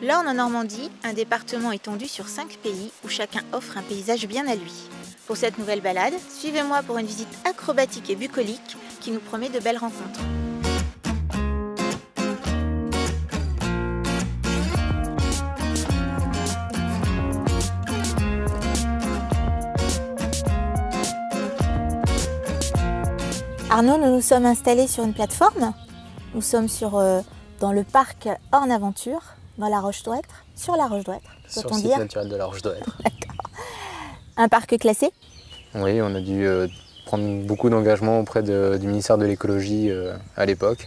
L'Orne en Normandie, un département étendu sur 5 pays où chacun offre un paysage bien à lui. Pour cette nouvelle balade, suivez-moi pour une visite acrobatique et bucolique qui nous promet de belles rencontres. Arnaud, nous nous sommes installés sur une plateforme. Nous sommes dans le parc Orne Aventure, dans la Roche-d'Ouêtre, sur la Roche-d'Ouêtre, sur le site naturel de la Roche-d'Ouêtre. Un parc classé? Oui, on a dû prendre beaucoup d'engagement auprès du ministère de l'écologie à l'époque,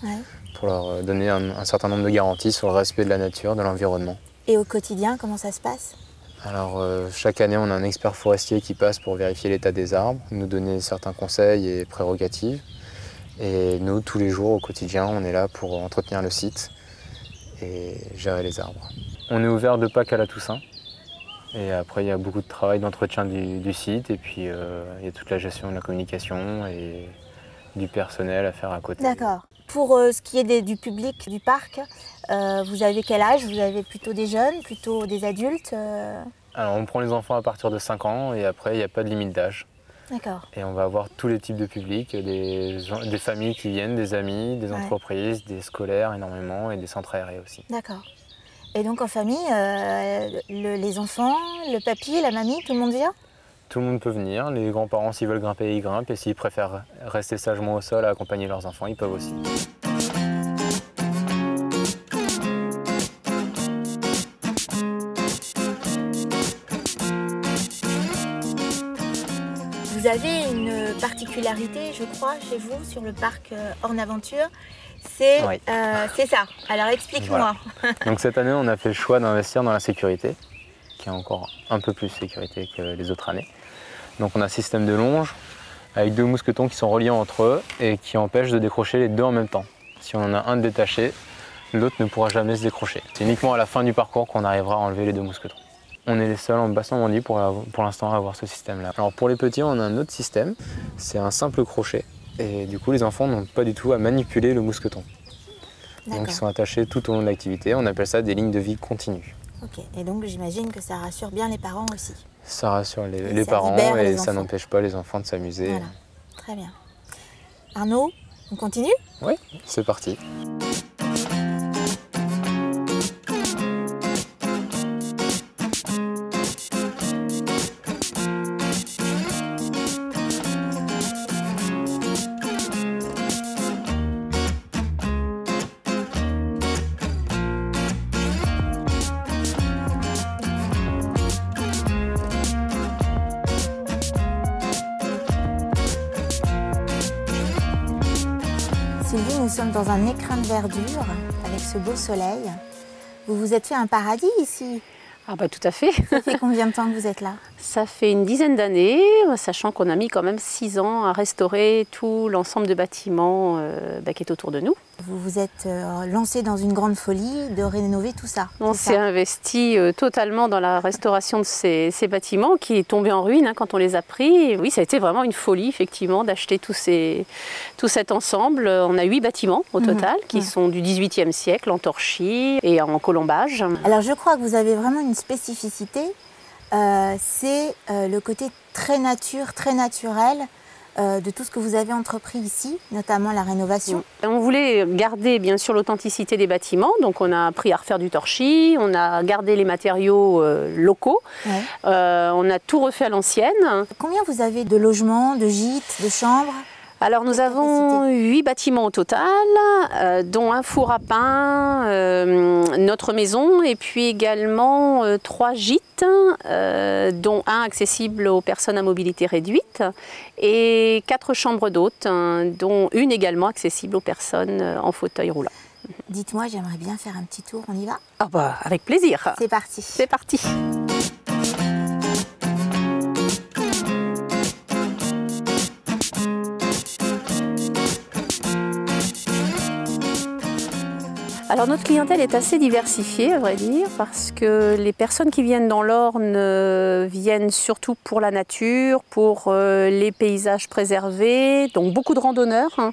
pour leur donner un certain nombre de garanties sur le respect de la nature, de l'environnement. Et au quotidien, comment ça se passe? Alors chaque année, on a un expert forestier qui passe pour vérifier l'état des arbres, nous donner certains conseils et prérogatives. Et nous, tous les jours, au quotidien, on est là pour entretenir le site et gérer les arbres. On est ouvert de Pâques à la Toussaint. Et après, il y a beaucoup de travail d'entretien du site. Et puis, il y a toute la gestion de la communication et du personnel à faire à côté. D'accord. Pour ce qui est du public du parc, vous avez quel âge? Vous avez plutôt des jeunes, plutôt des adultes? Alors, on prend les enfants à partir de 5 ans et après, il n'y a pas de limite d'âge. D'accord. Et on va avoir tous les types de publics, des familles qui viennent, des amis, des entreprises, des scolaires énormément et des centres aérés aussi. D'accord. Et donc en famille, les enfants, le papy, la mamie, tout le monde vient? Tout le monde peut venir, les grands-parents s'ils veulent grimper, ils grimpent et s'ils préfèrent rester sagement au sol à accompagner leurs enfants, ils peuvent aussi. Vous avez une particularité, je crois, chez vous, sur le parc Orne Aventure, c'est ça. Alors explique-moi. Voilà. Donc cette année, on a fait le choix d'investir dans la sécurité, qui est encore un peu plus sécurité que les autres années. Donc on a un système de longe avec 2 mousquetons qui sont reliés entre eux et qui empêchent de décrocher les 2 en même temps. Si on en a un de détaché, l'autre ne pourra jamais se décrocher. C'est uniquement à la fin du parcours qu'on arrivera à enlever les 2 mousquetons. On est les seuls en Basse-Normandie pour l'instant à avoir ce système-là. Alors pour les petits, on a un autre système, c'est un simple crochet. Et du coup, les enfants n'ont pas du tout à manipuler le mousqueton. Donc ils sont attachés tout au long de l'activité, on appelle ça des lignes de vie continues. Ok, et donc j'imagine que ça rassure bien les parents aussi. Ça rassure les parents et ça n'empêche pas les enfants de s'amuser. Voilà, très bien. Arnaud, on continue? Oui, c'est parti. Sylvie, nous sommes dans un écrin de verdure avec ce beau soleil. Vous vous êtes fait un paradis ici? Ah bah tout à fait. Ça fait combien de temps que vous êtes là? Ça fait une dizaine d'années, sachant qu'on a mis quand même 6 ans à restaurer tout l'ensemble de bâtiments qui est autour de nous. Vous vous êtes lancé dans une grande folie de rénover tout ça. On s'est investi totalement dans la restauration de ces bâtiments qui est tombé en ruine quand on les a pris. Et oui, ça a été vraiment une folie effectivement d'acheter tout cet ensemble. On a 8 bâtiments au total qui sont du XVIIIe siècle en torchis et en colombage. Alors je crois que vous avez vraiment une spécificité, c'est le côté très nature, très naturel de tout ce que vous avez entrepris ici, notamment la rénovation. On voulait garder bien sûr l'authenticité des bâtiments, donc on a appris à refaire du torchis, on a gardé les matériaux locaux, on a tout refait à l'ancienne. Combien vous avez de logements, de gîtes, de chambres? Alors nous avons 8 bâtiments au total, dont un four à pain, notre maison et puis également 3 gîtes, dont un accessible aux personnes à mobilité réduite et 4 chambres d'hôtes, dont une également accessible aux personnes en fauteuil roulant. Dites-moi, j'aimerais bien faire un petit tour, on y va? Ah bah avec plaisir. C'est parti. C'est parti. Alors notre clientèle est assez diversifiée à vrai dire parce que les personnes qui viennent dans l'Orne viennent surtout pour la nature, pour les paysages préservés, donc beaucoup de randonneurs.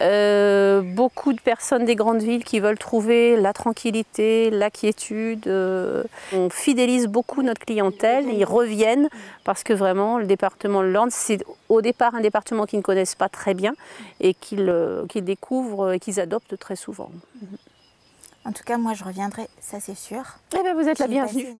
Beaucoup de personnes des grandes villes qui veulent trouver la tranquillité, la quiétude. On fidélise beaucoup notre clientèle, ils reviennent parce que vraiment le département de l'Orne, c'est au départ un département qu'ils ne connaissent pas très bien et qu'ils découvrent et qu'ils adoptent très souvent. En tout cas, moi je reviendrai, ça c'est sûr. Eh bien, vous êtes la J'y ai bienvenue. passé